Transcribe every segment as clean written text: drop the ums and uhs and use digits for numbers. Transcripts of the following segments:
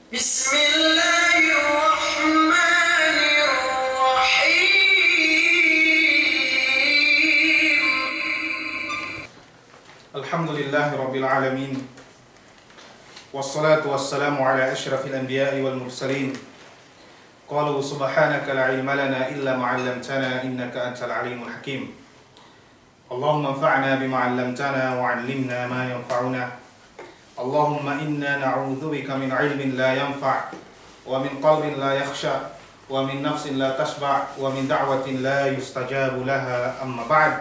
بسم الله الرحمن الرحيم الحمد لله رب العالمين والصلاة والسلام على أشرف الأنبياء والمرسلين قالوا سبحانك لا علم لنا إلا ما علمتنا إنك أنت العليم الحكيم اللهم انفعنا بما علمتنا وعلمنا ما ينفعنا اللهم إنا نعوذ بك من علم لا ينفع ومن قلب لا يخشع ومن نفس لا تشبع ومن دعوة لا يستجاب لها أما بعد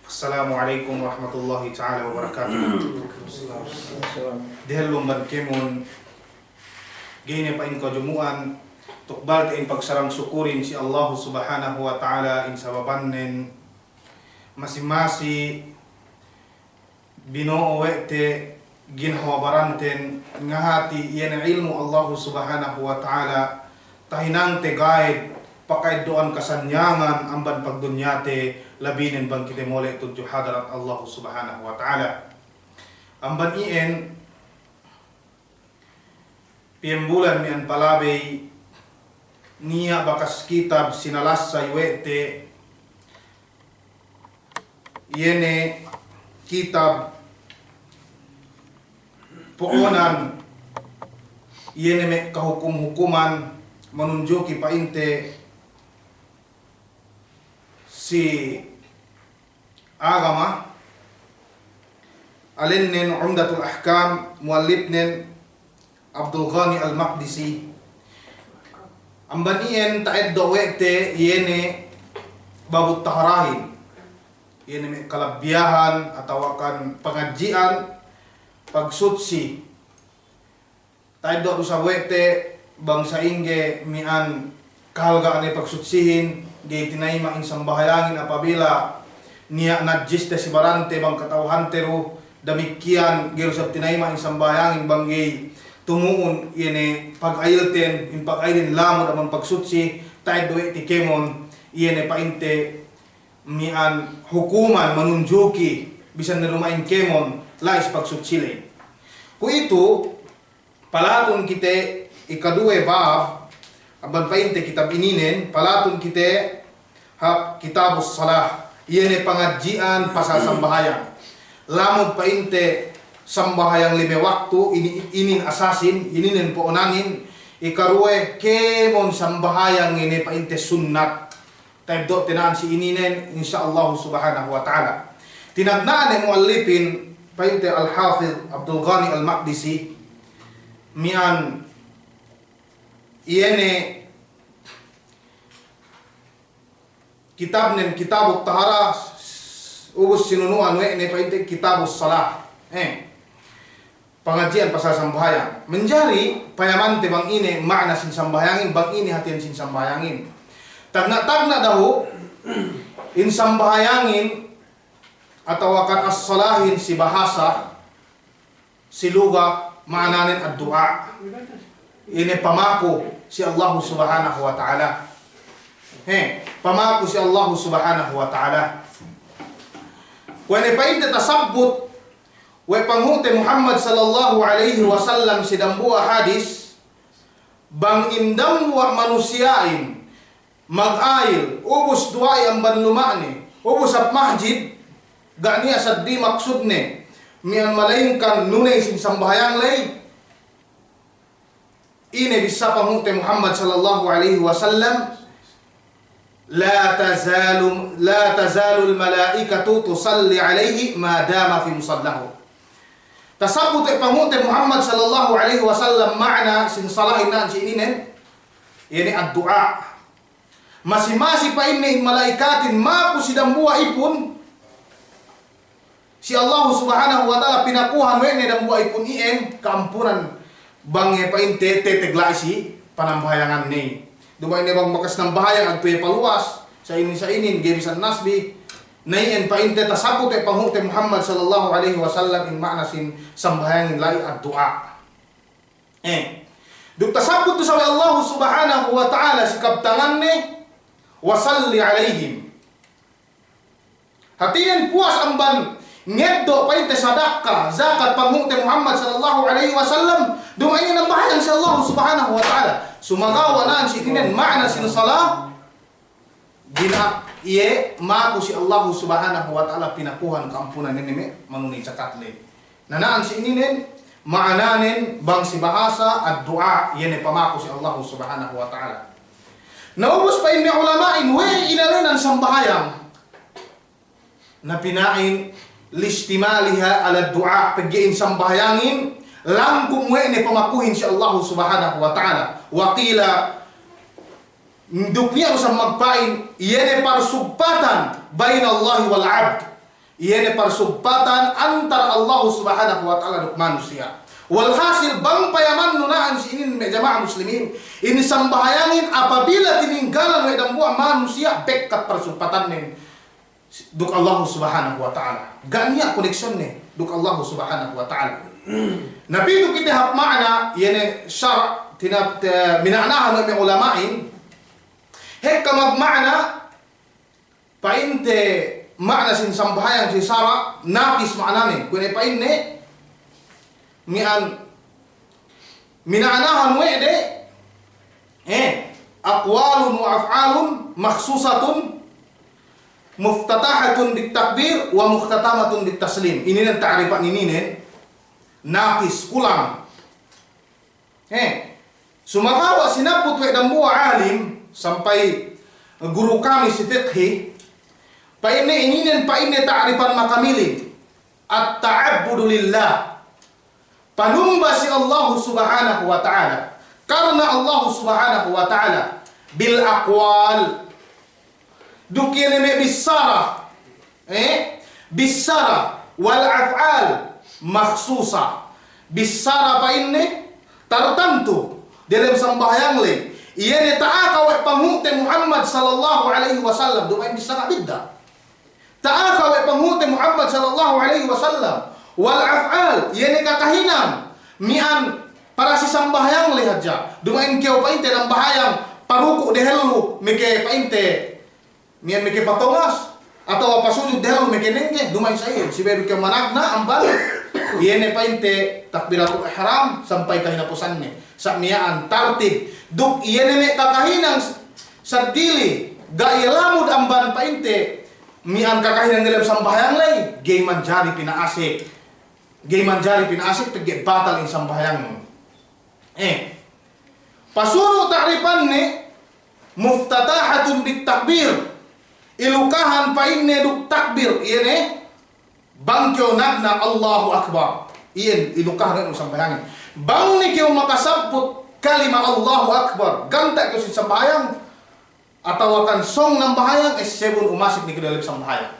Assalamualaikum warahmatullahi ta'ala wabarakatuh. Dihellum ban kemun gini pa in kajumuan tukbal te in pagsarang syukurin si Allah subhanahu wa ta'ala in sababannen masing-masi binoo te ginhawa baranten ngahati iyan ilmu Allah subhanahu wa ta'ala tahinang te guide pakai doan kasanyangan amban pagdunyate labinin bang kita mole tujuh hadarat Allah subhanahu wa ta'ala amban ien piembulan mian palabay niya bakas kitab sinalasa iwete iene kitab poonan iene me kahukum-hukuman menunjuki painte si agama alinnen Umdatul Ahkam muallibnen Abdul Ghani Al-Maqdisi ambanien taed dowete yene babut taharahin yene may kalabiyahan atau akan pengajian pagsutsi taed do sa wete bangsa ingge mian kahalgaan ay pagsutsihin di tinaima in sambahayangin apabila niya najis te si barante bang katawhan teru damikian gerusap tinaima in sambahayangin banggay tumuon yene pag-ailten in pag-ailin lamod amang pagsutsi tayo doe ti kemon yene painte mian hukuman manunjuki bisan na lumain kemon lais pagsutsile ku itu palaton kite ikaduwe bab abang painte kitab ininen palatun kita hap kitabus salah iene pangajian pasal sambahayang lamod painte sambahayang lime waktu inin asasin ininen po onangin ikaruwe kemon sambahayang ini painte sunnat tayo tinaan si ininen insyaallah subhanahu wa ta'ala tinagnaan muallipin painte al-Hafidh Abdul Ghani Al-Maqdisi mian iene kitabnen kitabut tahara ubus sinunuan we ne painte kitabus salah pengajian pasal sambayang menjari payamante bang ini makna sin sambayangin bang ini hatian sin sambayangin tagna dahu in sambayangin atau akan as-salahin si bahasa si luga maknanin ad-du'a ini pamaku si Allah subhanahu wa ta'ala pamaku si Allah subhanahu wa ta'ala wene painte tasabbut we panghute Muhammad sallallahu alaihi wasallam si dambua hadis bang indambua manusiain mag-ail ubus duay ang banlumani ubus at mahjid gani asad di maksudne mian malaingkan nunay sin sambahayang lay ini bisa panghute Muhammad sallallahu alaihi wasallam la tazalu al-malaikatu tusalli alaihi ma dama fi musallahu tasabut panghute Muhammad sallallahu alaihi wasallam makna sin salahin nan si ininen ini ad-du'a masih pa ini malaikatin mapu sidang buah ipun si Allah subhanahu wa ta'ala pinakuhan wene dang buah ipun ien kampunan bangge painte teteglai si panambahayangan ni dumay ne bang bakas ng bahayang agtuye paluas sa inin gebisan nasbi nayen painte tasabut e panghute Muhammad sallallahu alaihi wasallam in makna sin sambahayangin lai ad-du'a duk tasabut sa Allah subhanahu wa ta'ala si kabtangan ni wasalli alaihim hatiyan puas amban ngeddo painte sadaqah, zakat pangungte Muhammad sallallahu alaihi wasallam, dumay nang bahayang si Allah subhanahu wa ta'ala. Sumagawa na si tinen makna sin salah, gina iye maku si Allah subhanahu wa ta'ala pinakuhan kampunan nini manuni cakatle. Nanaan si ininen maananin bang si bahasa at dua yene pamaku si Allah subhanahu wa ta'ala. Naubos pa ini ulamain we inalinan sambahayang na pinain listimaliha ala du'a paggiin sambahayangin langkung we ni pamakuhin si Allah subhanahu wa ta'ala. Wakila dukniya usang magpain yene parsubatan bain Allah wal abd, yene parsubatan antara Allah subhanahu wa ta'ala duk manusia. Walhasil bang payaman nunaan si ini jamaah muslimin ini sambahayangin apabila tininggalan we dambuah manusia bekat parsubatan nin duk Allah subhanahu wa ta'ala. Ganya koneksyon ni duk Allah subhanahu wa ta'ala. Nabi itu kita hap makna yene syara' tinap minanahan ng ulamain hekka magmakna painte makna sin sambahayang si syara' nakis makna ni kung paine mian minanahan wede aqwalun wa af'alun makhsusatun muftatahatun bitakbir wa muhtatamatun bitaslim. Ini yang ta'rifan ini nen nakis kulang. Sumakawa sinabut we dambuwa alim sampai guru kami si fiqhi ini nen ta'rifan makamili at-ta'abbudu lillah, panumba si Allah subhanahu wa ta'ala karena Allah subhanahu wa ta'ala bil aqwal dukiyane me bisara bisara wal af'al makhsusa. Bisara pa inne tertentu dalam sembahyang le iya ni taaka wa pangute Muhammad sallallahu alaihi wasallam dumain bisara bidda taaka wa pangute Muhammad sallallahu alaihi wasallam wal af'al iya ni kakahinan mian para si sembahyang le haja dumain keu painte nang bahayang paruku dehelu meke painte mian meke patongas atau pasujud dehelu meke nengge dumay sayo si beru ke managna ambal yene painte takbiratul ihram sampai kahinapusanne sa miyaan tartib duk yene me kakahinang sadili ga ilamud amban painte mian kakahinang dalam sambahyang lay gayman jari pinaasik pagge batal in sambahyang pasuro ta'rifan ni muftatahatun bitakbir ilukahan pa inne duk takbir iene bangkyo nagna Allahu Akbar ien ilukahan ng sambayangin bang ni kyo makasabot kalima Allahu Akbar ganta kyo sin sambayang atau akan song ng bahayang sebun umasik ni dalam sambayang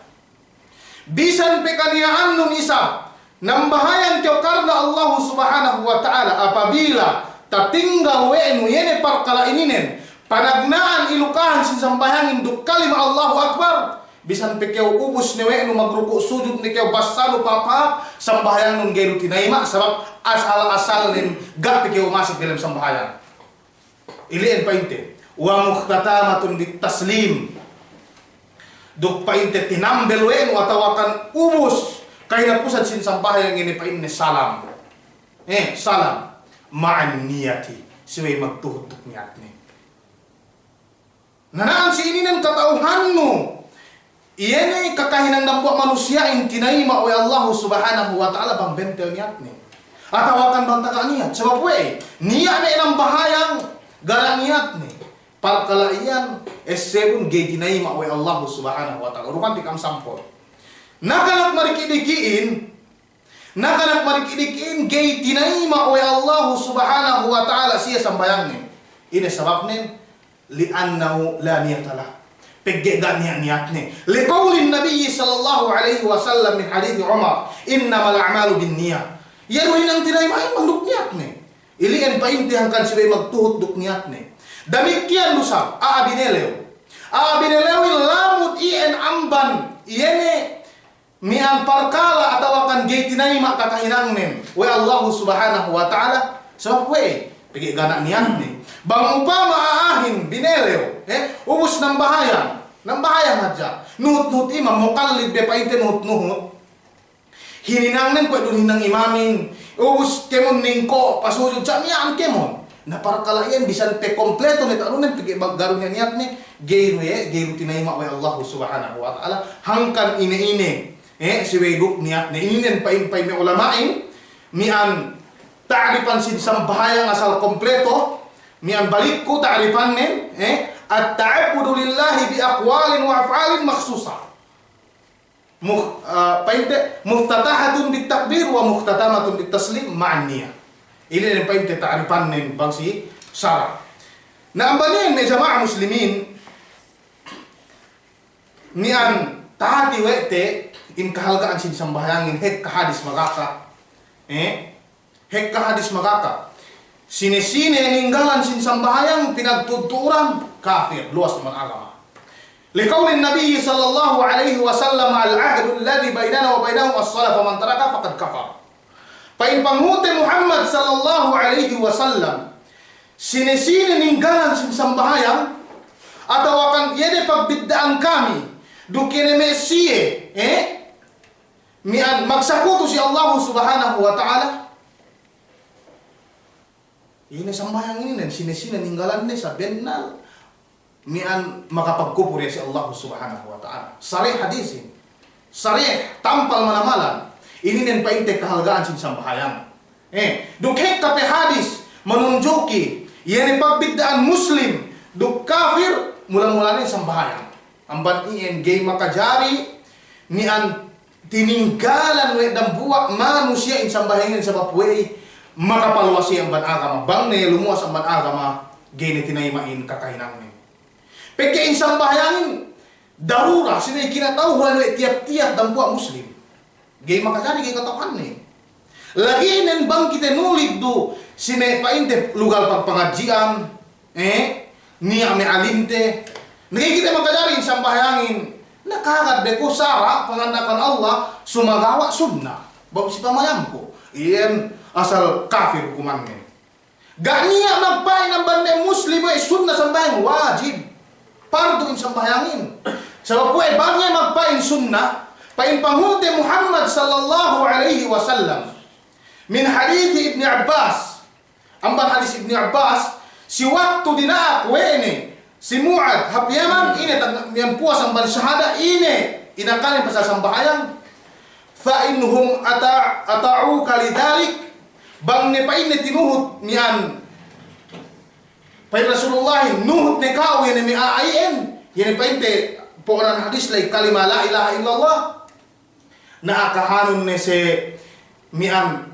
bisan pe kaniyaan nun isa ng bahayang kyo karna Allah subhanahu wa ta'ala apabila tatinggal we'enu yene parkala ininen panagnaan ilukahan sin sambayangin duk kalima Allahu Akbar bisan pekeu ubus newe nu magruku sujud ni keu basalu papa sambayang nun gelu tinaima sebab asal nin ga pekeu masuk dalam sambayang ilien painte wa muhtatamatun bitaslim duk painte tinambel we nu atawakan ubus kahinapusan sin sambayang ini painte salam salam ma'an niyati siway magtuhod duk niat ni nanaan si ini ng katauhanmu iyene kakahinang dambuak manusia in tinaima oleh Allah subhanahu wa ta'ala bang bentel niat ni atau akan bang taga niat sebab we niat ni ng bahayang gara niat ni parkala iyan esebun gay tinaima oleh Allah subhanahu wa ta'ala rukan tikam sampol nakanak marikidikiin gay tinaima oleh Allah subhanahu wa ta'ala siya sambayang ni ini sebab ni li'annahu la niyatalah pegge ga niat ni liqaulin nabiy sallallahu alaihi wasallam min hadits Umar innamal a'malu binniyat yaruhin ang tinaymain manduk niat ni ilian paintihangkan sibay magtuhot duk niat ni demikian lusab aabinelew lamut ien amban iene mian parkala atau akan gay tinayma kakahinang nen we Allah subhanahu wa ta'ala sebab we pegge ga niat ni bang upama aahin binelew ubus ng bahayang aja nuhut imam mukallid be painte nuhut Hininangnan ko doon hinang imamin. Ubus kemon ningko pasujud sa niya ang kemon. Na para kalayan bisan te kompleto nito ano nang pigi maggaron niya niyat ni gayro tinayma wa Allah subhanahu wa ta'ala hangkan ine si weduk niya na ininen pain may ulamain mian ta'rifan sin sambahayang asal kompleto mian balik ko ta'rifan nen at ta'abudu lillahi bi aqwalin wa af'alin makhsusa muftatahatun bit takbir wa muftatamatun bit taslim ma'an niyah. Ini yang paling ta'rifan nen bangsi syara. Na ambanin may jamaah muslimin nian tahati wete in kahalgaan sin sambayangin hek kahadis magaka. Hek kahadis magaka. Sine-sine ninggalan sin sambayang pinagtuturan kafir luas naman agama. Liqaulin Nabi sallallahu alaihi wasallam al-ahdu alladhi bainana wa bainahum as-salah faman taraka faqad kafar. Pain panghute Muhammad sallallahu alaihi wasallam sine-sine ninggalan sin sambahayang atau akan yede pagbiddaan kami dukine mesiye mian magsakuto si Allah subhanahu wa ta'ala ini sambayang ini dan sine-sine ninggalan ni sa bennal mian makapagkupur ya si Allah subhanahu wa ta'ala. Sarih hadisin. Sarih tampal manamalan. Ini nen painte kahalgaan sin sambahayang. Dukhek kape hadis menunjuki yani pagbigdaan muslim duk kafir mula-mulanya sambahayang. Amban ien gay makajari mian tininggalan we dan buak manusia in sambahayang sa bapwe makapalwasi ang ban agama. Bang ne lumuas ang ban agama gay ni tinaymain kakahinang ni. Peke insang bahayangin darura sila kinatauhan tiap-tiap dan buat muslim. Gay makasari gay katakan ni. Lagi nen bang kita nulit do sine painte lugar pagpangajian niya me alinte. Nagay kita makasari insang bahayangin nakagad beko sara pangandakan Allah sumagawa sunnah. Bawa si pamayam ko. Iyan asal kafir hukuman ni. Gak niya magpain ang bande muslim sunnah sambayang wajib. Pardo in sambayangin. Sebab puai bangnya magpain sunnah, pain panghute Muhammad sallallahu alaihi wasallam. Min hadits Ibn Abbas. Amban hadis Ibn Abbas, si waktu dinaak wene si Mu'ad hab Yaman ini yang puas amban syahada ini inakalin pasal sambayang. Fa inhum ata'u kalidalik bang ne pain ne tinuhut mian Pai Rasulullah nuhut ne kau yang mi aien yang painte poran hadis lai kalimah la ilaha illallah na akahanun ne se mi'an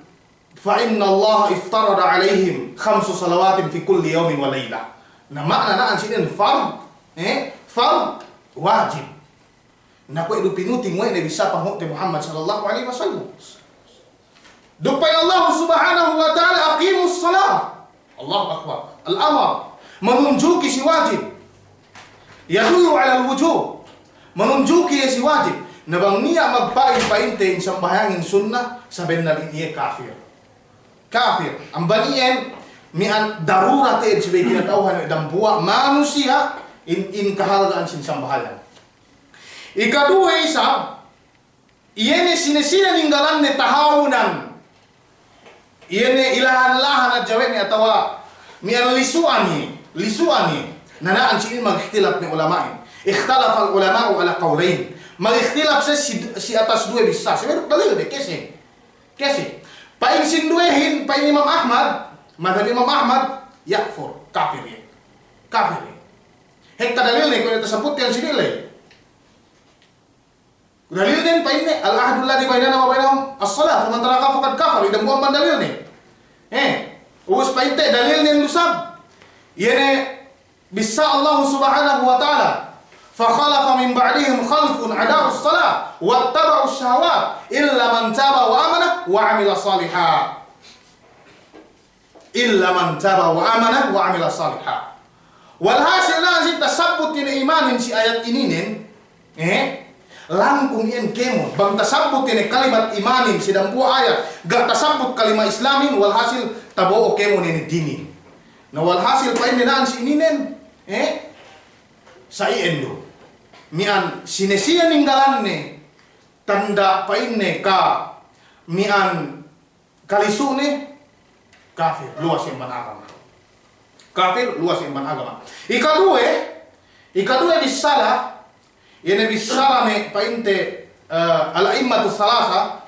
fa inna Allah iftarada alaihim 5 salawatin fi kulli yawmin wa laylah. Na makna naan sinin fard fard wajib. Na ko idu pinuting mo ne bisa panghut Muhammad sallallahu alaihi wasallam. Dupay Allah subhanahu wa ta'ala aqimus salah. Allahu akbar. Al-amr menunjuki si wajib yadullu ala al-wujub menunjuki si wajib na bang niya magpain-painte sambayangin sunnah saben na niya kafir ang banien mian darurat sebagai kinatauhan dan buah manusia in kahalgaan sin sambahayan. Ikadua isab iene sine-sine ninggalan ne tahawanan iene ilahan-lahan at jawet ni atawa mian lisuani nanaan siin mag-ikhtilaf ni ulamain. Ikhtalaf al-ulama ala qawlain. Mag-ikhtilaf si atas dua bisa. Sebenarnya dalil deh kesi. Paing sinduehin paing Imam Ahmad, madhab Imam Ahmad yakfur, kafir. Hek dalil nih kalau tersebut yang sini le. Dalil nih paing nih al-ahdu alladhi bainana wa bainahum as-salah, faman taraka faqad kafar. Idam buang dalil nih. Us paing teh dalil nih lusab. Yene bisa Allah subhanahu wa ta'ala fa khalafa min ba'dihim khalfun ada'u as-salah wattaba'u ash-shahawat illa man taba wa amana wa 'amila salihan walhasil lazim tasabbut ini imanin si ayat ini nen langkung yen kemo bang tasabbut ini kalimat imanin sidang buah ayat gak tasabbut kalimat islamin walhasil tabo kemo ini dinin. Na walhasil pain minaan si ininen sa iendo mian sinesiya ninggalan ne tanda pain ne ka mian kalisu ni kafir, luas yang agama. Kafir, luas yang agama. Ikadue bisalah, ini bisalah ni painte al-a'immatu salasa,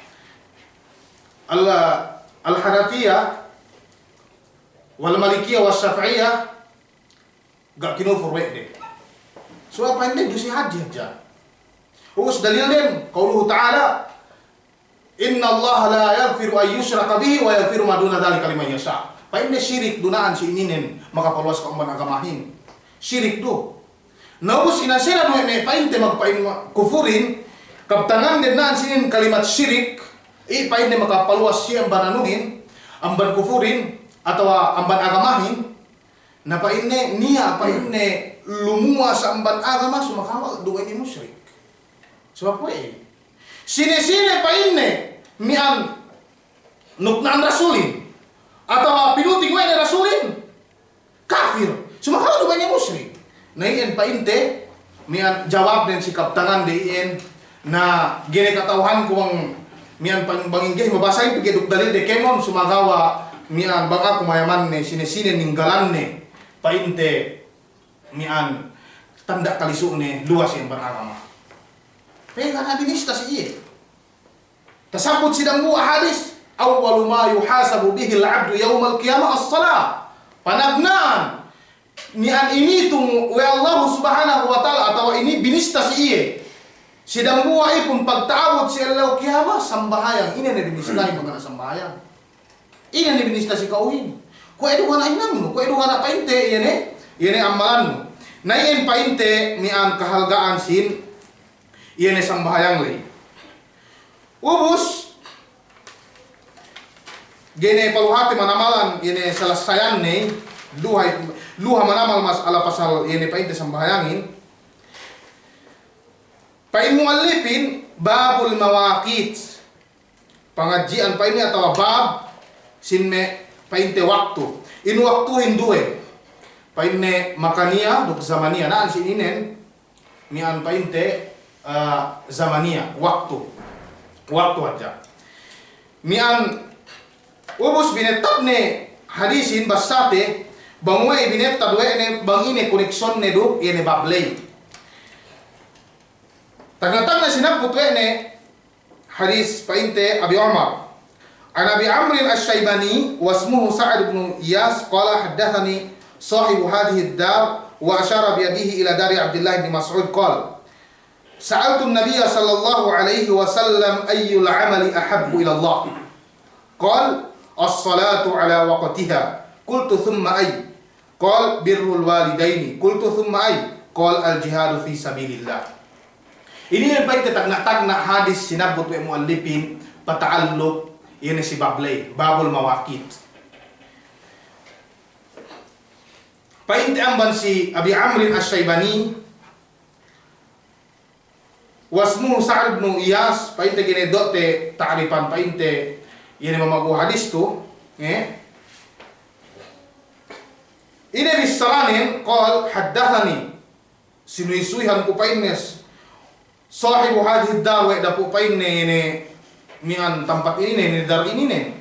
al-Hanafiyah, wal-Malikiyah, wal-Syafi'iyah, gak kinufur wek. So apa ini dusi haji aja. Us dalilin qauluhu ta'ala inna Allah la yaghfiru an yushraka bihi wa yaghfiru ma duna dzalika liman yasha. Pa ini syirik dunaan si ininen maka paluas ka umman agamahin. Syirik do. Naubus inasira do me painte magpain kufurin kaptangan dinaan sinin kalimat syirik painte maka paluas siya bananuhin amban kufurin atau amban agamahin. Na pa ini niya pa ini lumua sa amban agama sumakawa do ini musyrik. Sebab apa ini? Sini-sini pa ini mian nuknaan rasulin atau pinuting wene rasulin kafir. Cuma kalau banyak musyrik. Nah iyan pa inte mian jawab din si kaptangan di iyan na gini katauhan ko ang mian pangbangingge mabasahin pagiduk dalil de kemon sumagawa mian baka kumayaman ne sini-sini ninggalan ne pa inte mian tanda kalisu ne luas yang beragama. Pega na dinista si iye. Tasabut sidang buah hadis. Awwalu ma yuhasabu bihi al-'abdu yawm al-qiyamah as-salah. Panagnaan. Nian ini tung wa Allah subhanahu wa ta'ala atau ini binista si iye. Sidang buah ipun pagtaawod si Allah qiyamah sambahayang. Ini na binista yung mga sambahayang. Ini na binista si kauhin. Kung edu ka na inang no. Kung edu ka na painte. Yan amalan mo. Na yan painte nian kahalgaan sin iyan ay sambahayang lay. Ubus gene paluhati manamalan iyan ay salasayan ni luha manamal mas ala pasal iyan ay painte sambahayangin. Pain muallipin babul mawaqit. Pengajian pain ini atau bab sinme painte waktu. Inu waktu hindue. Paine makania duk zamania naan sininen nian painte zamania waktu aja mian ubus binetab ne hadisin basate bangwe binetab we ne bangine connection ne do ene bablay tagatag na sinabut we ne hadis painte abi Umar an abi Amr al-Shaybani wasmuhu Sa'd ibn Iyas qala haddathani sahibu hadhihi ad-dar wa ashara bi yadihi ila dari Abdullah ibn Mas'ud qala Sa'altu an-nabiy sallallahu alaihi wasallam ayyul 'amali ahabbu ila Allah. Qala as-salatu ala waqtiha. Qultu thumma ay? Qala birrul walidaini. Qultu thumma ay? Qala al-jihadu fi sabilillah. Ini yang baik tagna hadis sinabut wa muallifin pataalluq ini si bablay, babul mawaqit. Painte amban si Abi Amr al-Shaybani wasmu Sa'd ibn Iyas painte gini dote ta'rifan painte ini mamagu hadis tu ini bisaranin qal haddathani sinuisuihan ku paines sahibu hadhihi dar wa dapu paine ini mian tempat ini ni dar ini ne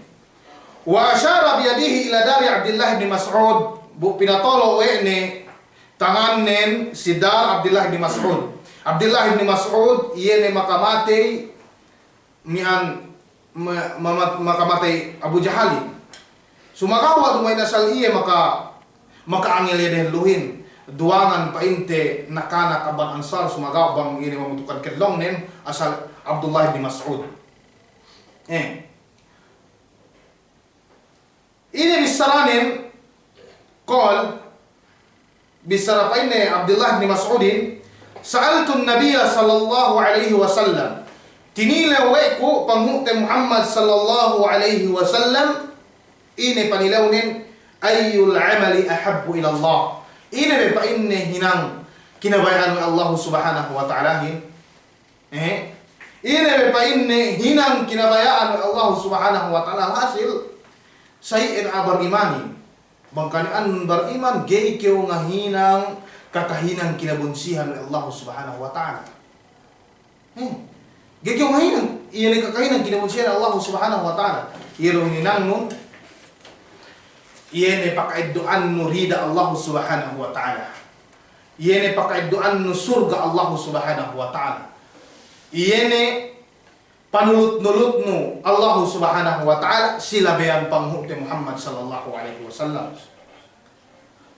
wa asyara bi yadihi ila dari Abdullah bin Mas'ud bu pinatolo we ne tanganen si dar Abdullah bin Mas'ud. Abdullah bin Mas'ud iye ne makamatay mian makamatay Abu Jahali. Sumakawa dumay nasal iye maka angil yeden luhin duangan painte nakana kaban ansar sumagaw bang ini mamutukan kedlong nen asal Abdullah bin Mas'ud. Ini bisaranin qol bisarapain Abdullah bin Mas'udin Sa'altu an-nabiy sallallahu alaihi wasallam tinila weku panghuti Muhammad sallallahu alaihi wasallam ini panilaunin ayyul amali ahabbu ila Allah ini pa inni hinang kinabayaan Allah subhanahu wa ta'ala ini pa inni hinang kinabayaan Allah subhanahu wa ta'ala hasil sayin abar imani bangkanian beriman gay keu ngahinang kakahinang kinabunsihan Allah subhanahu wa ta'ala. Gagyaw ngayon, iyan ay kakahinan, kinamunsya na Allah subhanahu wa ta'ala. Iyan ang ninang nun, iyan ay pakaiddoan no rida Allah subhanahu wa ta'ala. Iyan ay pakaiddoan no surga Allah subhanahu wa ta'ala. Iyan ay panulut-nulut no Allah subhanahu wa ta'ala sila bayan panghuti Muhammad sallallahu alaihi wasallam.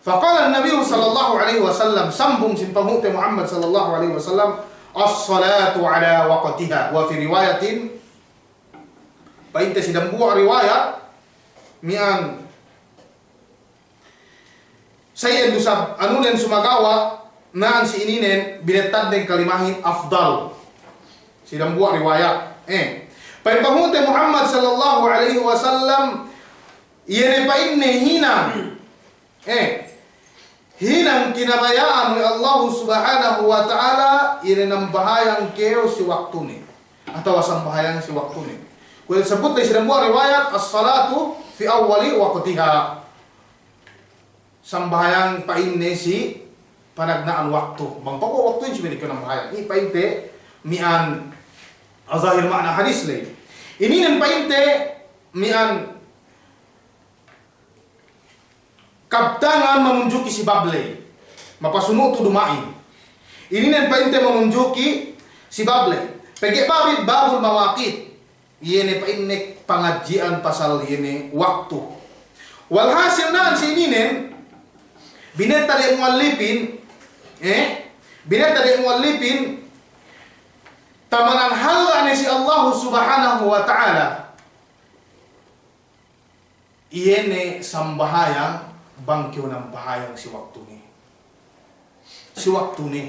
Faqala an-nabiy sallallahu alaihi wasallam, sambung sin panghuti Muhammad sallallahu alaihi wasallam, as-salatu ala waqtiha. Wa fi riwayatin, painte sidang buwa riwayat mian sayen dusab anunen sumagawa naan si ininen binetad den kalimahin afdal. Sidang buwa riwayat. Panghuti Muhammad sallallahu alaihi wasallam iyan pa inne hinang hinang kinabayaan ni Allah subhanahu wa ta'ala iyan ang bahayang keo si waktu ni atau asang bahayang si waktu ni. Kung sabut na sidang buwa riwayat as-salatu fi awwali waqtiha, sambahayang painne si panagnaan waktu. Bang pako waktu yung siya ng bahayang. Painte mian azahir makna hadis lay. Ini nan painte mian kaptangan mamunjuki si bablay. Mapasuno to dumain. Ini nan painte mamunjuki si bablay. Pagi babit babul mawakit. Iyan painne pangadjian pasal iyan waktu. Walhasil naan si ininen bineta de muallifin bineta de muallifin tamanan halla ni si Allah subhanahu wa ta'ala iene sambahayang bangkyo ng bahayang si waktu ni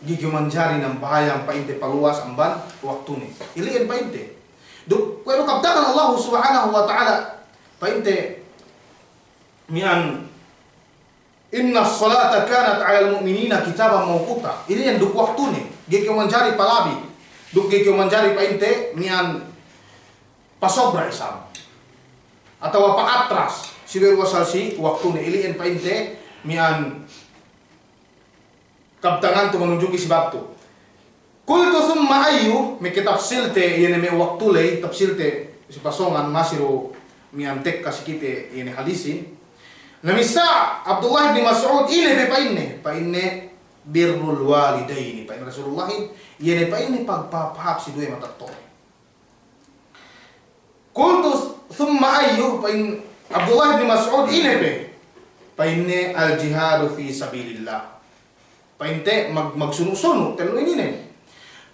gigyo manjari ng bahayang painte paluwas amban waktu ni iliin painte pero kaptakan Allah subhanahu wa ta'ala painte mian inna as-salata kanat 'ala al-mu'minina kitaban mawquta. Ini yang duk waktu ni. Gikyo manjari palabi. Duk gikyo manjari painte mian pasobra isam. Atau pa atras. Siberu wasal si waktu ni iliin painte mian kaptangan tu menunjuki sebab tu. Qultu thumma ayyu mi kitafsilte yene me waktu lay tafsilte si pasongan masiru mian tek kasikite yene hadisin. Namisa Abdullah bin Mas'ud ile pa inne birrul walidaini pa inne Rasulullah yene pa inne pagpapahap si duwe matato. Qultu thumma ayyu pa in Abdullah bin Mas'ud ile pa inne al jihad fi sabilillah. Pa inte magsuno-suno telo inine.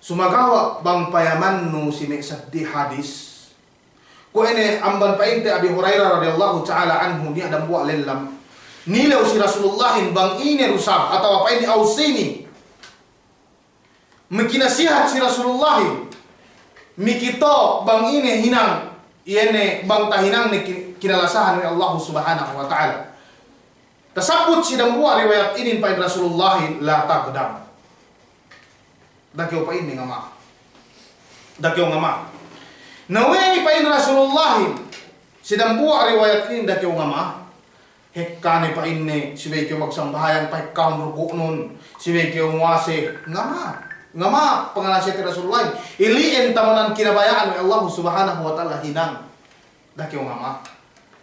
Sumagawa bang payaman no si saddi hadis. Ko ene amban painte Abi Hurairah radhiyallahu ta'ala anhu ni adam buat lelam nilaw si Rasulullah bang ine rusab atau apa ini ausini mekinasihat si Rasulullah mikito bang ine hinang iene bang tahinang ni kinalasahan ni Allah subhanahu wa ta'ala tasabut si dambuwa riwayat ini pa Rasulullah la taqdam dakyo pa ini ngama dakyo ngama naway pa in Rasulullah sidang buwa riwayat ini dakyo ngama hekkane pa inne sibe kyo magsambahayang pa hekkaon ruko nun sibe kyo ngwase ngama panganasya ti Rasulullah iliin tamanan kinabayaan ni Allah subhanahu wa ta'ala hinang dakyo ngama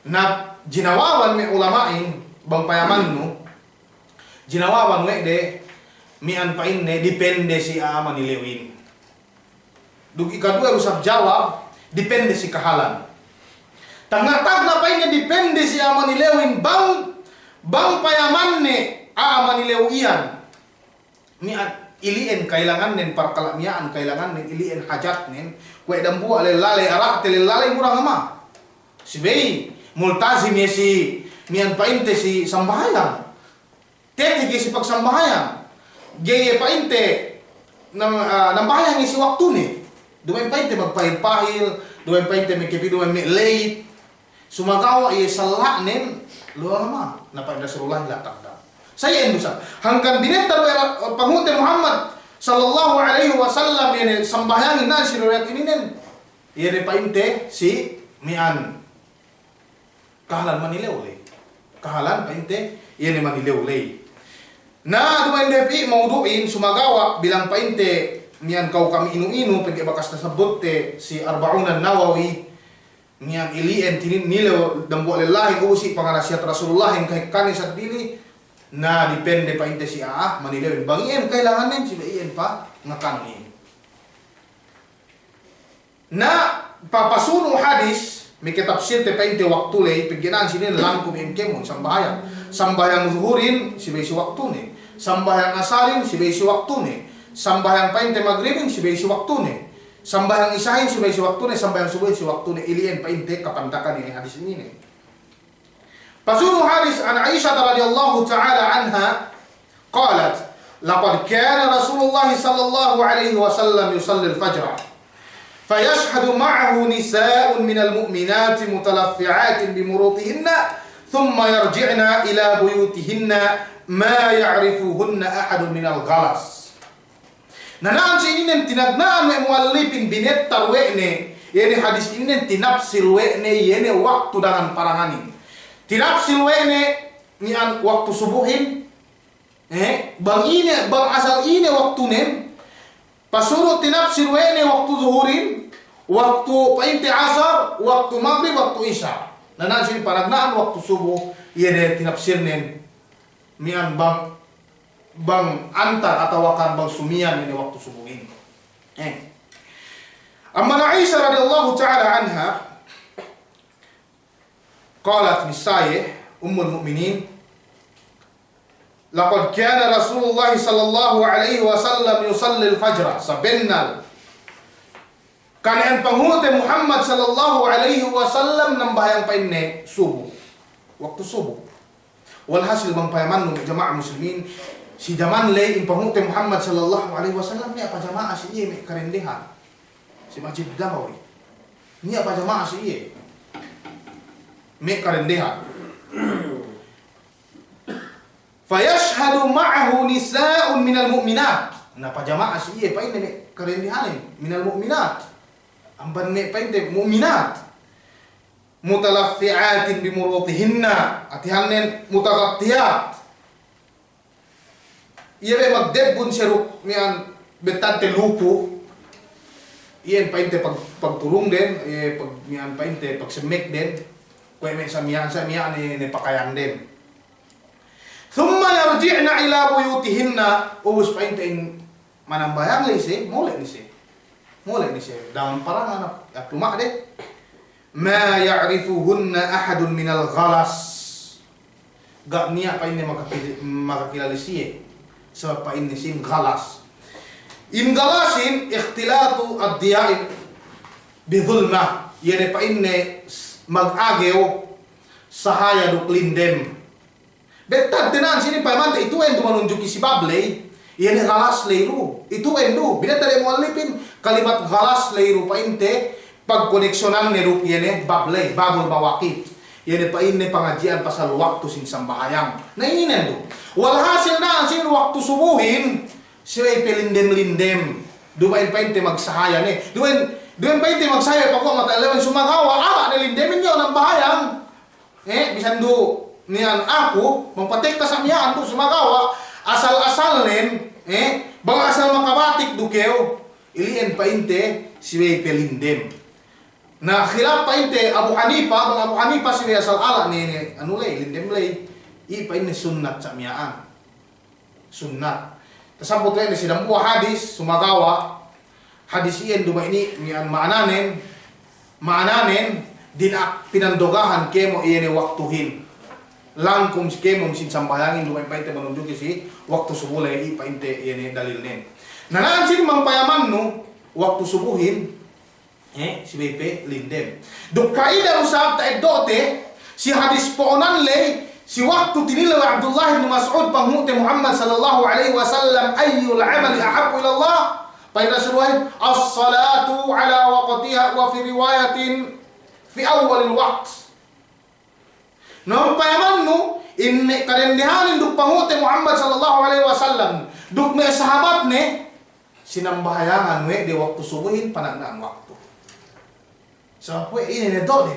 na jinawawan mi ulamain bang payaman no jinawawan we de mian pa inne depende si ama nilewin dugi kadua usap jawab depende si kahalan. Tangatag na pa niya depende si ama nilewin bang payaman ni ama nilew iyan. Ni iliin kailangan nin para kalamiaan kailangan nin iliin hajat nin kwe dambu alelale arak telelale murang ama. Si bay multazim ye si mian painte si sambahayang. Tete si pagsambahayang. Geye painte nambahayang si waktu ni. Dumain painte magpahil-pahil, dumain painte may kepi, dumain may late. Sumagawa iya salak nin, luwa naman, napain Rasulullah latakda. Saya endusa, hanggang binenta panghuti Muhammad sallallahu alaihi wasallam ini sambahyangin na si riwayat ini nin. Iya painte si mian kahalan manilewle. Kahalan painte iya ni manilewle. Na dumain depi mauduin sumagawa bilang painte niyan kau kami inu-inu pagka bakas na sabot si Arba'un Nawawi niyan ilien tinin nilo dambo lelahin usi pangarasiat Rasulullahin kahit kanin sa dili na depende pa inte si manilawin bangien kailangan din si baien pa nga kanin na papasuno hadis may kitapsir te pa inte waktu lay pagginaan sinin lang kumin kemon sambayang zuhurin si bay si waktu ni sambayang asarin si bay si waktu ni sambayang pa inte magribin si bay si waktu ni sambayang isahin si bay si waktu ni sambayang subuhin si waktu ni ilien pa inte kapantakan ini hadis ini ni pasuno hadis an Aisyah radhiyallahu ta'ala anha qalat laqad kana Rasulullah sallallahu alaihi wasallam yusalli al-fajr فيشهد معه نساء من المؤمنات متلفعات بمروطهن ثم يرجعن إلى بيوتهن ما يعرفهن أحد من الغلس nanaan sa ininin tinagnaan may muallipin binet tarwene yene hadis ininin tinapsil wene yene waktu dengan paranganin tinapsil wene ni an waktu subuhin bang asal ine waktu nem pasurut tinapsil wene waktu zuhurin waktu painte asar, waktu maghrib, waktu isya. Nanaan sini paragnaan waktu subuh, yene tinapsir nen mian bang antar atau akan bang sumian ini waktu subuh ini. Amma Aisyah radhiyallahu ta'ala anha qalat misaye ummul mu'minin laqad kana Rasulullah sallallahu alaihi wasallam yusalli al-fajr sabennal kanaan panghute Muhammad sallallahu alaihi wasallam nambayang pa inne subuh waktu subuh walhasil bang payaman ng jamaah muslimin si jaman lay in panghute Muhammad sallallahu alaihi wasallam ni apa jamaah si iye may karendehan si Masjid Nabawi ni apa jamaah si iye may karendehan fayashhadu ma'ahu nisa'un minal mu'minat napa jamaah si iye pa inne may karendehan minal mu'minat amban ne painte mu'minat mutalaffi'atin bimurutihinna atihannen mutaqattiyat iye magdebun seruk mian betante lupo iyen painte pagturong den pag mian painte pagsemek den kaya may samiyan ni pakayang den thumma yarji'na ila buyutihinna ubus painte manambayang lise mole ni siya dalam parang at tumak de ma ya'rifuhunna ahadun minal ghalas gak niya pa ini makakilala siya sa pa ini sin ghalas in galasin ikhtilatu ad-diya'in bidhulma yan pa ini mag-ageo sahaya do klindem betad tinan sini pa man itu en tumanunjuki si Babley yan galas leiru itu endo binatare mo alipin kalimat galas leiru pa inte pagkoneksyonan ni rup yene bablay babul mawakit yene pa inne pangajian pasal waktu sin sambahayang na inen do walhasil na sin waktu subuhin siya pelindem-lindem dumain pa inte magsahaya ni dumain pa inte magsahaya pa ko matalawan sumagawa ama ni lindemin niyo ng bahayang bisan do niyan ako magpatekta sa miyaan do sumagawa asal-asal nen bang asal makabatik dukeo ilien pa inte siya pelindem na khilaf pa inte Abu Hanifa bang Abu Hanifa siya asal ala ni lindem lay pa ini sunnat sa miyaan sunnat tasabot rin silang buwa hadis sumagawa hadis iyan duma ini miyan maananen din pinandogahan kemo iyan waktuhin langkum si kemom sin sambayangin lumay pa inte manunjuki si waktu subulay pa inte iyan dalil nen nanaan sin mampayaman no waktu subuhin si Bepe lindem duk kaida usab ta dote si hadis poonan lay si waktu tinilaw Abdullah bin Mas'ud panghute Muhammad sallallahu alaihi wasallam ayyul amali ahabbu ila Allah pa rasulullah as-salatu ala waqtiha wa fi riwayatin fi awwal al-waqt no payaman no in karendihanin duk panghute Muhammad sallallahu alaihi wasallam duk me sahabat ne sinambahayangan we di waktu subuhin panagnaan waktu so we ini ne do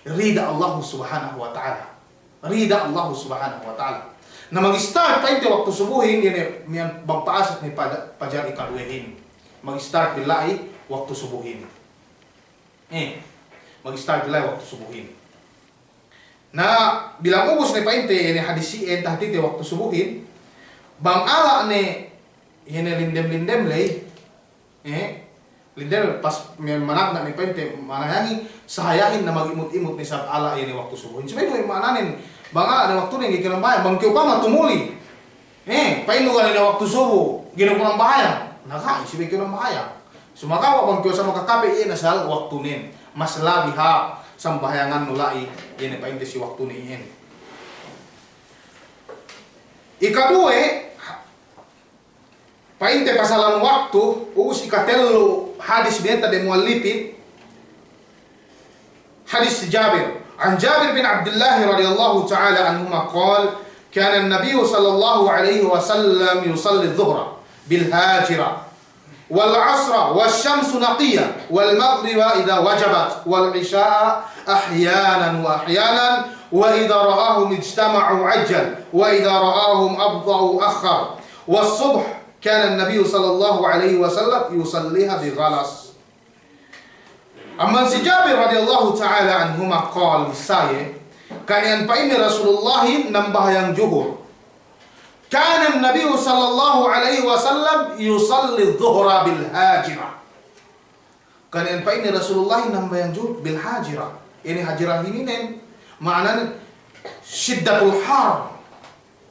rida Allah subhanahu wa ta'ala rida Allah subhanahu wa ta'ala na mag-start pa ito waktu subuhin yan bang paasat ni pajar ikaduhin mag-start bilai waktu subuhin. Mag-start bilai waktu subuhin. Nah, bilang ubus ni painte ini hadis si tahti waktu subuhin. Bang ala ne ini lindem-lindem lay. Lindem pas managna ni painte manayangi sahayahin na mag-imut-imut ni sab ala ini waktu subuhin. Cuma itu mananin bang ala na waktu ni gikinang bahaya. Bang kyo pa matumuli. Painugan na waktu subuh, ginang bahaya. Nakai, sibi ko ng bahaya. Sumakawa bang kyo sa makakape iyan asal waktu nin. Mas labi ha, sambahayangan nulai, iyan pa hindi si waktu ni iyan. Ikadue, painte pasalan waktu, uus ikatelo hadis binenta de muallipin, hadis Jabir. An Jabir bin Abdullah radhiyallahu ta'ala anhuma qala كان النبي صلى الله عليه وسلم يصلي الظهر بالهاجرة والعصر والشمس نقية والمغرب إذا وجبت والعشاء أحيانا وأحيانا وإذا رآهم اجتمعوا عجل وإذا رآهم أبطأوا أخر والصبح كان النبي صلى الله عليه وسلم يصليها بغلس. أما جابر رضي الله تعالى عنهما قال saya kanian pa ini Rasulullah nambah yang juhur. Kana Nabi sallallahu alaihi wasallam yusalli dhuhra bil hajirah. Kanian pa ini Rasulullah nambah yang juhur bil hajirah. Ini hajirah ini nen maknanya syiddatul har.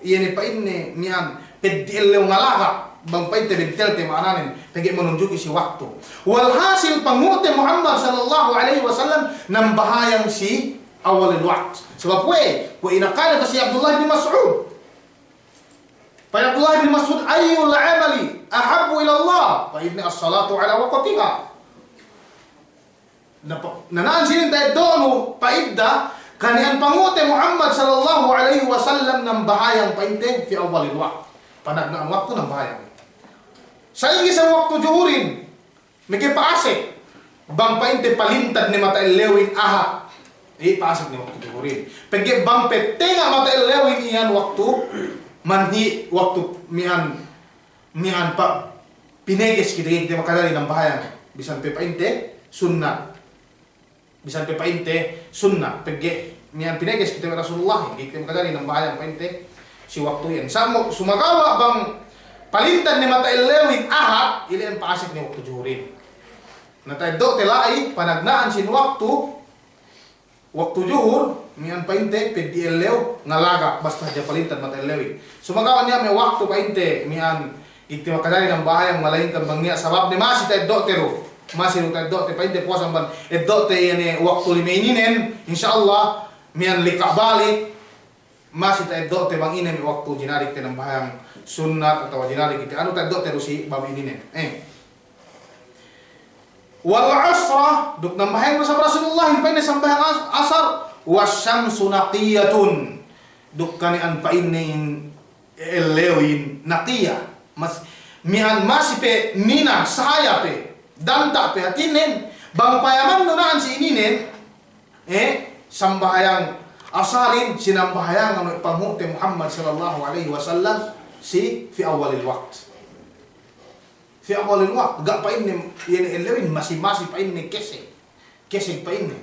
Ini pa ini mian pedil ngalaga bang paite bentel te maknanya pegi menunjuki si waktu. Walhasil pangute Muhammad sallallahu alaihi wasallam nambah yang si awal waktu. Sebab wa inaqala si Abdullah bin Mas'ud. Fa Abdullah bin Mas'ud ayyul amali ahabbu ila Allah? Fa ibni as-salatu ala waqtiha. Nanaan sinin tayo doon paidda kanian pangute Muhammad sallallahu alaihi wasallam ng bahayang painte fi awal waqt. Panagna ang waktu ng bahayang. Sa isang waktu juhurin, may paase bang painte palintad ni mata lewin aha. Pasok ni waktu juhurin. Pagi bang petenga mata lewin iyan waktu manhi waktu mian pa pineges kita makadali ng bahayan. Bisan pe painte sunnah. Bisan pe painte sunnah. Pagi mian pineges kita Rasulullah kita makadali ng bahayan painte si waktu yan. Samo sumagawa bang palintan ni mata lewin aha ilan pasok ni waktu juhurin. Natay do telai panagnaan sin waktu juhur mian painte pedi elew ngalaga basta dia palintan mata elewin. Sumagawan niya may waktu painte mian iti makadali ng bahayang malainkan bang niya sabab ni masih tayo doktero masih tayo dokter painte puasan ban dokter yani waktu limaininen insyaallah mian lika balik masih tayo dokter bang inen waktu jinarik tayo ng bahayang sunnat atau jinarik iti ano tayo dokter si babi ininen. Wal asra duk nambahan sa Rasulullah paine sambahan asar wasyamsu naqiyatun duk kanian paine elewin naqiya mas mian masipe nina saya pe danta pe atinen bang payaman nunaan si ininen sambahyang asarin sinambahyang ng pangute Muhammad sallallahu alaihi wasallam si fi awalil waqt. Fi awalil waqt gak pa ini yan elewin masih pa ini kesing pa ini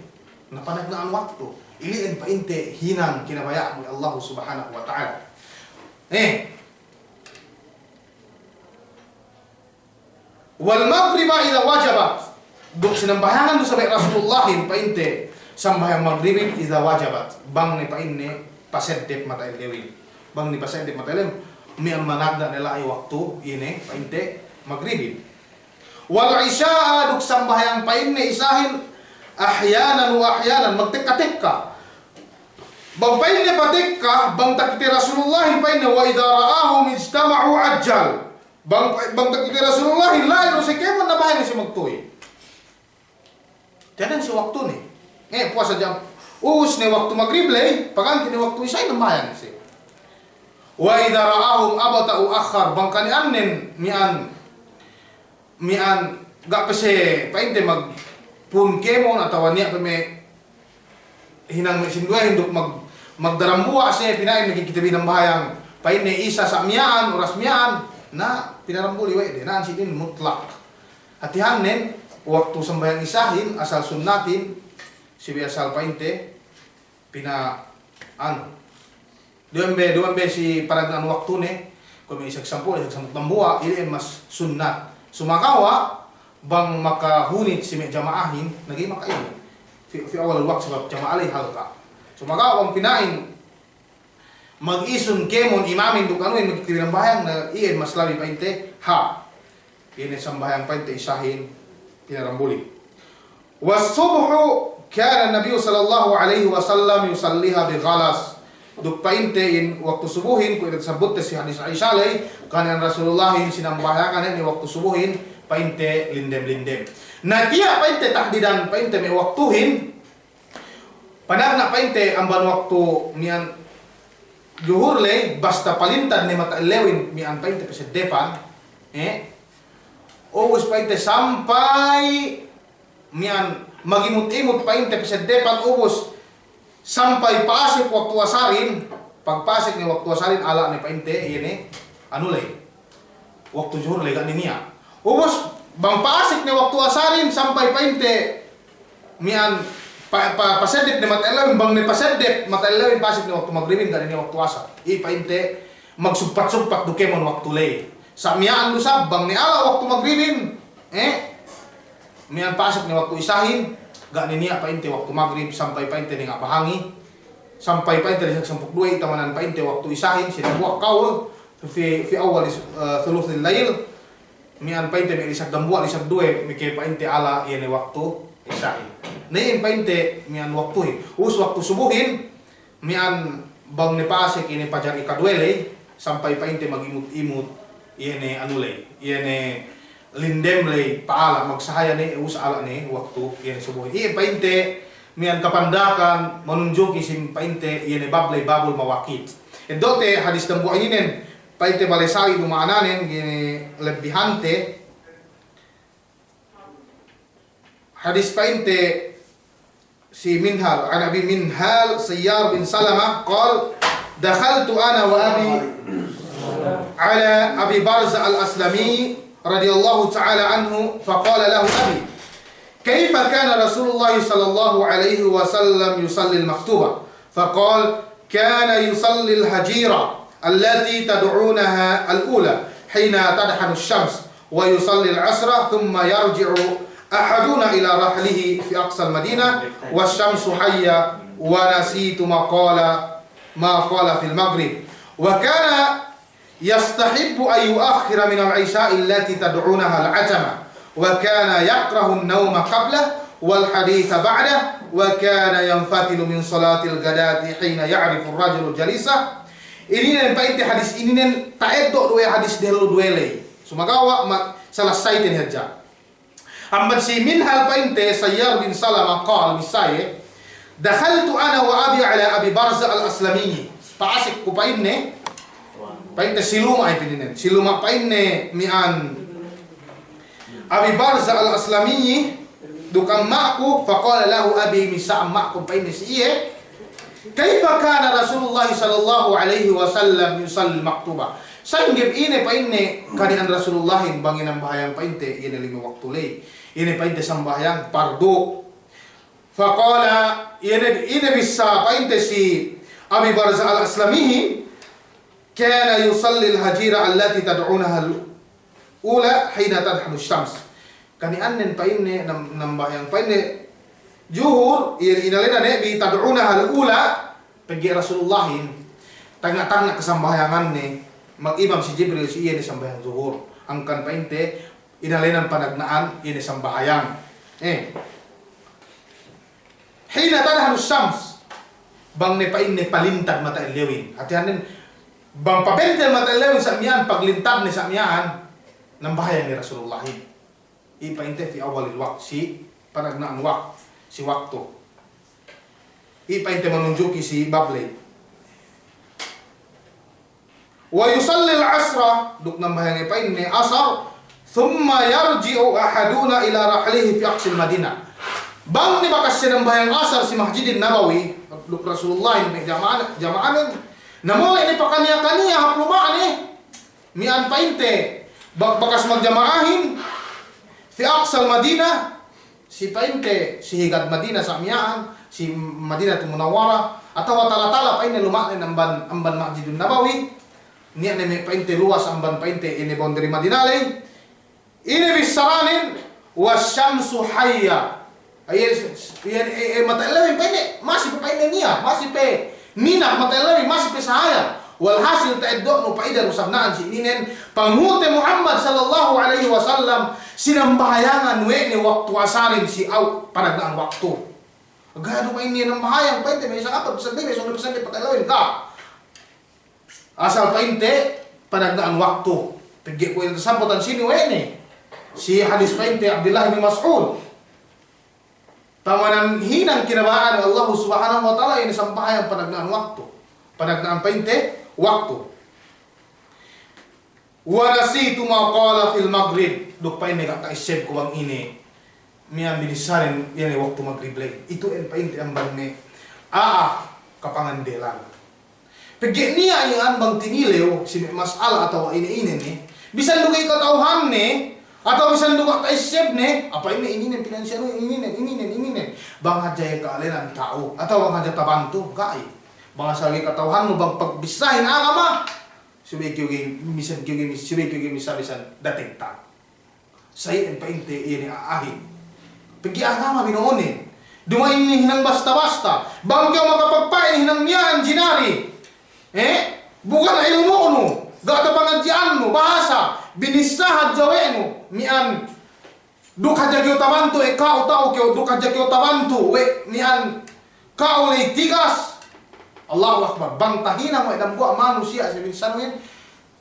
napanagnaan waktu iliin pa inte hinang kinabayaan ni Allah subhanahu wa ta'ala. Wal maghriba idza wajabat duk sinambahangan do sa Rasulullah pa inte sambayang maghribin idza wajabat bang ni pa ini paseddep mata elewin bang ni paseddep mata elewin mi ang managda nila ay waktu ini pa inte maghribin. Wal isya'a duk sambahyang pain ni isahin ahyanan wa ahyanan magtekka-tekka. Bang pain ni patekka bang takiti Rasulullah pain wa idza ra'ahum ijtama'u ajjal. Bang takiti Rasulullah lain si keman na bahay si magtuy. Tiyan si waktu ni. Puasa jam us ni waktu maghrib lay paganti ni waktu isay na bahay si. Wa idza ra'ahum abata'u akhar bang kanianen mian gak pese painte mag pun kemon atau niya peme hinang sindua hinduk magdarambuwa siya pinain nakikita binang bahayang paine isa sa miyan oras miyan na pinarambuli we de naan sidin mutlak Hatihanen waktu sembahyang isahin asal sunnatin si asal painte pina duembe si paragan waktu ne kung isak sampu tambua ili mas sunnat sumakawa bang makahunit si jamaahin naging makaini fi awal waktu sebab jamaah alay halka sumakawa bang pinain mag-isun kemon imamin duk ano yung magkitirang bayang na iyan mas labi painte ha ini sambayang painte isahin pinarambuli was-subhu kana Nabi sallallahu alaihi wasallam yusalliha bi ghalas duk painte in waktu subuhin ko itasabot si hadis Aisyah lay kana Rasulullah sinambayangan ni waktu subuhin painte lindem na dia painte tahdidan painte may waktuhin panagna painte amban waktu niyan Juhur le basta palintad ni mata lewin mi an painte sa depan Ogus painte sampai mian magimut-imut painte sa depan ubos sampai pasik waktu asarin pagpasik ni waktu asarin ala ni painte ini anu lay waktu juhur lay ganin niya ubos bang pasik ni waktu asarin sampai painte mian pasedip ni matailawin bang ni pasedip matailawin pasik ni waktu magribin ganin ni waktu asar painte magsumpat-sumpat dukemon waktu lay sa miyaan lusab bang ni ala waktu magribin miyan pasik ni waktu isahin ganin niya painte waktu magrib sampai painte ni nga bahangi sampai painte ni sampuk duay tamanan painte waktu isahin sinabuak kaul fi awal thuluthil layl miyan painte mi isag dambuak isag duay mi kay painte ala yani waktu isahin nain painte miyan waktu waktu subuhin miyan bang ni pasik ini pajar ikaduele sampai painte magimut-imut ini anu lay ini lindem lay paala magsahaya ni ala ni waktu ini subuh painte mian kapandakan menunjuki sim painte ini bablay babul mawakit dote hadis dambu ini painte balesai dumaanen gini lebihante hadis painte si Minhal an Abi Minhal Sayyar bin Salamah qal dakhaltu ana wa abi على أبي برزة الأسلمي رضي الله تعالى عنه فقال له أبي كيف كان رسول الله صلى الله عليه وسلم يصلي المكتوبة فقال كان يصلي الهجيرة التي تدعونها الأولى حين تدحن الشمس ويصلي العصر ثم يرجع أحدنا إلى رحله في أقصى المدينة والشمس حية ونسيت ما قال في المغرب وكان يستحب أن يؤخر من العشاء التي تدعونها العتمة وكان يكره النوم قبله والحديث بعده وكان ينفتل من صلاة الغداة حين يعرف الرجل جليسه ini nen painte hadis ini nen taeddo dua hadis delu duele sumagawa selesai tin haja amma si Minhal painte Sayyar bin Salamah qal misaye dakhaltu ana wa abi ala Abi Barza al-Aslami paasik ku painne painte siluma ay pininen siluma painne mian Abi Barza al-Aslami dukang ma'ku faqala lahu abi misa'am ma'ku painne siye kaifa kana Rasulullah sallallahu alaihi wasallam yusalli maktuba sanggib ini painne kanian Rasulullah bangin ang bahayang painte ini lima waktu lay ini painte sambayang pardo faqala ini bisa painte si Abi Barza al-Aslami كان يصلي الهجيرة التي تدعونها الأولى حين تدحن الشمس كان أنن paine nambayang paine juhur inalena nabi tad'unaha al-ula pergi Rasulullahin tanga-tanga kesambayangan ne mag-imam si Jibril si iya ni sambayang zuhur angkan painte inalenan panagnaan ini sambayang hina tadhanu syams bang ne paine palintad mata ilewin hati-hanin bang pabentel mata lewin sa miyan paglintad ni sa miyan ng bahaya ni Rasulullah ipainte fi awalil waqt si panagnaan waqt si waktu ipainte manunjuki si bablay wa yusalli al-asra duk ng bahaya ipainte asar thumma yarji'u ahaduna ila rahlihi fi aqsil madinah bang ni bakas siya ng bahayang asar si Masjidin Nabawi duk Rasulullah ni jama'an namo ini pakanya-kanya haplumaan mian painte bakas magjamaahin fi aqsal Madinah, si painte si higad Madinah sa amyaan, si Madinah Munawwara, atau tala-tala painte lumain amban Masjidun Nabawi, niya na may painte luas amban painte ini boundary Madinah lay, ini bisaranin wasyamsu hayya. Ayan, matailawin painte, masih pa painte niya, masih pa nina matailawin, masih pa sahaya. Walhasil ta'iddo no paida rusabnaan si ininen pangute Muhammad sallallahu alaihi wasallam sinambahayangan we ni waktu asarin si au panagdaan waktu. Agado pa ini nang bahayang painte may isang apat sabi may sunod sabi patalawin ka. Asal painte panagdaan waktu. Pigi ko ito samputan sini we ni si hadis painte Abdullah bin Mas'ud. Pamanan hinang kinabaan Allah subhanahu wa ta'ala ini sampahayang panagdaan waktu. Panagdaan painte waktu. Wa nasitu ma qala fil maghrib. Duk pa ini kakaisip ko bang ini. Miyan binisarin yan waktu maghrib lay. Itu en pa inti ang bang kapangandelan. Pagyan niya yung bang tinilew si masala atau ini ni. Bisan dugay katauhan ni atau bisan dugay kaisip ni. Apa ini pinansyano ini. Bang hadya ka alinan tao atau bang hadya tabanto kai. Mga sagi katauhan mo bang pagbisahin agama subay kiyogin misan bisan dating ta sayin pa inte ini aahin pagi agama binoonin dumain ni hinang basta-basta bang kayo makapagpain hinang niyan jinari bukan na ilmu no gata pangadyan mo bahasa binisahad jawe no mian dukha jagyo tabanto kao tao kyo dukha jagyo tabanto nian kao lay tigas Allahu Akbar. Bang tahina mo idam ko manusia sa binsanuin.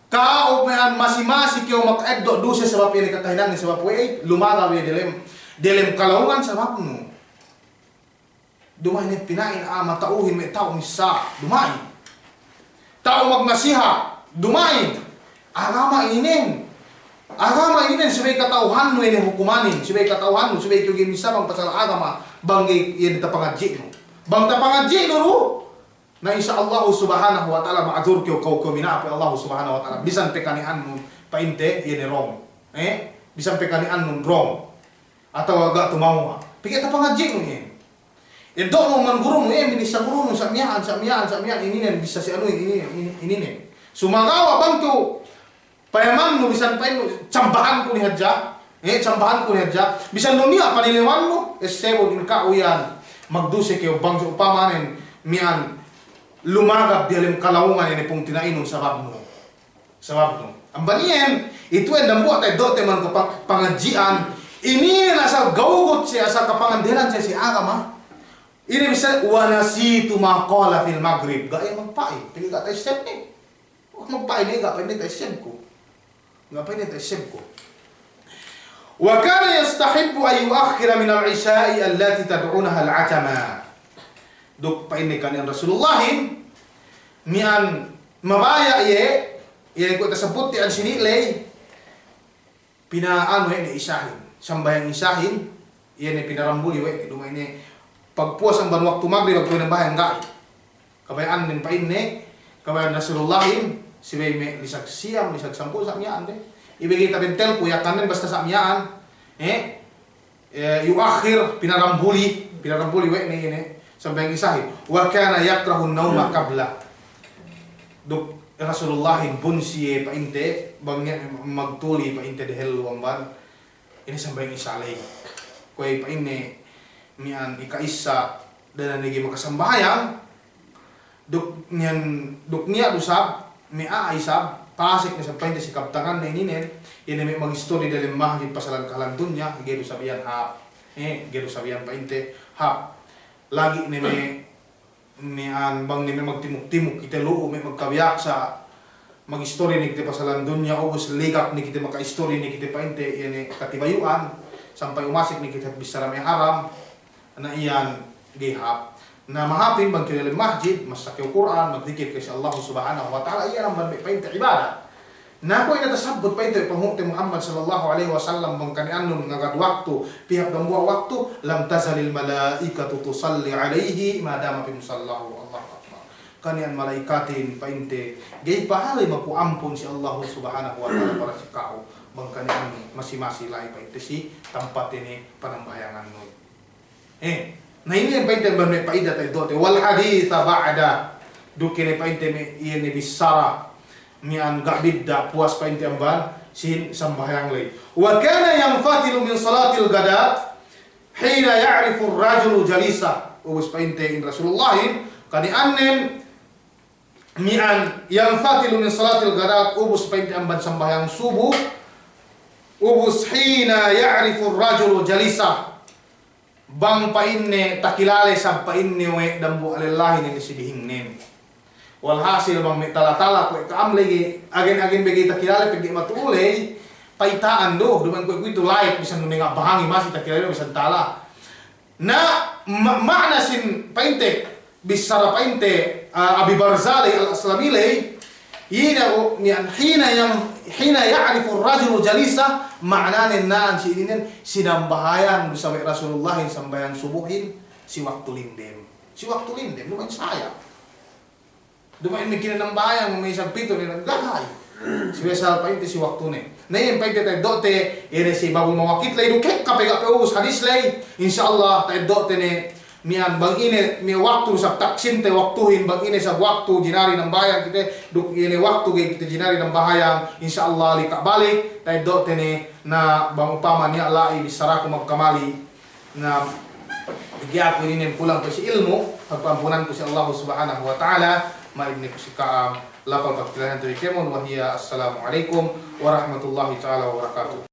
Kao man masi-masi kyo makaeddo duse sa bapili kakahinan ni sa bapwe lumagaw ya delem kalawungan sa bapno. Dumay ni pinain matauhin may tao misa. Dumay. Tao magmasiha. Dumay. Agama inin. Agama inin subay katauhan mo ini hukumanin. Subay katauhan mo subay kyo gimisa bang pasal agama banggi yan tapangadji mo. Bang tapangadji no. Na insya Allah subhanahu wa ta'ala ma'adur kyo kau minaapi Allah subhanahu wa ta'ala bisan pekanian mo painte yun wrong bisan pekanian mo wrong atau agak tumawa pikir ta pangajik mo yun ido mo man guru mo minisa guru mo samyaan ini bisa si ano ini sumagawa bang to payaman mo bisan pain mo cambahan ko ni hadja cambahan ko ni hadja bisan dunia paniliwan mo sebo din ka uyan magduse kyo bang sa upamanin mian lumagap di alim kalawungan ini pong tinainom sa babno. Ang baniyan, ito ay dambuat ay dote man kapang pangadjian. Ini nasa gawgot siya sa kapangandilan siya si agama. Ini bisa wanasitu maqala fil maghrib. Gaya magpain. Pili ka tayo step ni. Huwag magpain eh. Gapay ni tayo step ko. Wa kana yastahibu ay yuakhira min al-isha'i allati tad'unaha al-atama. Duk pa ini kanian Rasulullahin mian mabaya ye ko tasabut ti an sinilay pinaano ni isahin sambayang isahin ye ni pinarambuli we dumay ni pagpuas ang ban waktu maghrib pag ng bahay ngai kabayan din pa ini kabayan Rasulullahin si may lisag siyam lisag sampu sa miyaan de ibigay ta bentel kuya kanen basta sa miyaan yuakhir pinarambuli we ni sampai isahin wa kana yakrahu an-nawma qabla duk Rasulullahin bunsiye pa inte bangnya magtuli pa inte dehel wamban ini sampai isalay koy pa ini mian ikaisa dan nagi makasambayang duk niya usab mi aisab pasik ni sampai inte sikap tangan na ininen ini may mag-story dalam mahjid pasalan kalan dunya gedo sabian pa inte ha lagi ni an bang ni magtimuk-timuk kita loo may magkabiyak sa mag-istorya ni kita pasalan dunya ubos ligap ni kita maka-istorya ni kita painte yan katibayuan sampai umasik ni kita bisara may haram na iyan gihap na mahapin bang kita masjid masakyaw Quran magdikit kasi Allah subhanahu wa ta'ala iyan ang painte ibadah na ko inatasabot pa ito pangungti Muhammad sallallahu alaihi wasallam bang kanianong ngagad waktu pihak ng buwa waktu lam tazalil malaikatu tusalli alaihi madama fi musallahu Allah akbar kanian malaikatin painte gay pahalay magkuampon si Allah subhanahu wa ta'ala para si kao bang kanian masimasi lai painte si tempat ini panambayangan mo. Nah ini yang painte ban may paida tayo dote wal haditha ba'da dukin painte may iyan ni bisara mian gabidda puas painte amban sin sambayang lay. Wa kana yanfatilu min salatil gadat hina ya'rifu ar-rajulu jalisa. Ubus painte in Rasulullah kani annen mian yanfatilu min salatil gadat ubus painte amban sambayang subuh ubus hina ya'rifu ar-rajulu jalisa bang painne takilale sa painne we dambu alillahi ni sidihingnen. Walhasil bang may tala-tala ko kaamlay agen-agen bigay takilala pigi matulay paitaan do duman ko ito light bisan nga bahangi mas takilala bisan tala na makna sin painte bisara painte Abi Barzali al-Aslamilay hina ya'rifu ar-rajulu jalisa ma'nanin naan si idinin sinambahayan sa Rasulullah sambayan subuhin si waktu lindem duman saya dumain may kinanambayan, may isang pito ni naglagay. Special painte si waktu ni. Na yung painte tayo dote, yun si bagong mawakit lay, dukek kapag-apos, hadis lay. Inshallah, tayo dote ni, miyan, bang ini, may waktu sa taksin tayo waktuhin, bang ini sa waktu, ginari ng bayan, kita, yun waktu, kita ginari ng bahayan, inshallah, lika balik, tayo dote ni, na bang upama niya alai, bisara ko magkamali, na bigyan ko rin yung pulang ko si ilmu, pagpampunan ko si Allah subhanahu wa ta'ala, maibni ko si Kaam lapang pagkilahan to ikemon wa hiya assalamu alaikum warahmatullahi ta'ala wabarakatuh.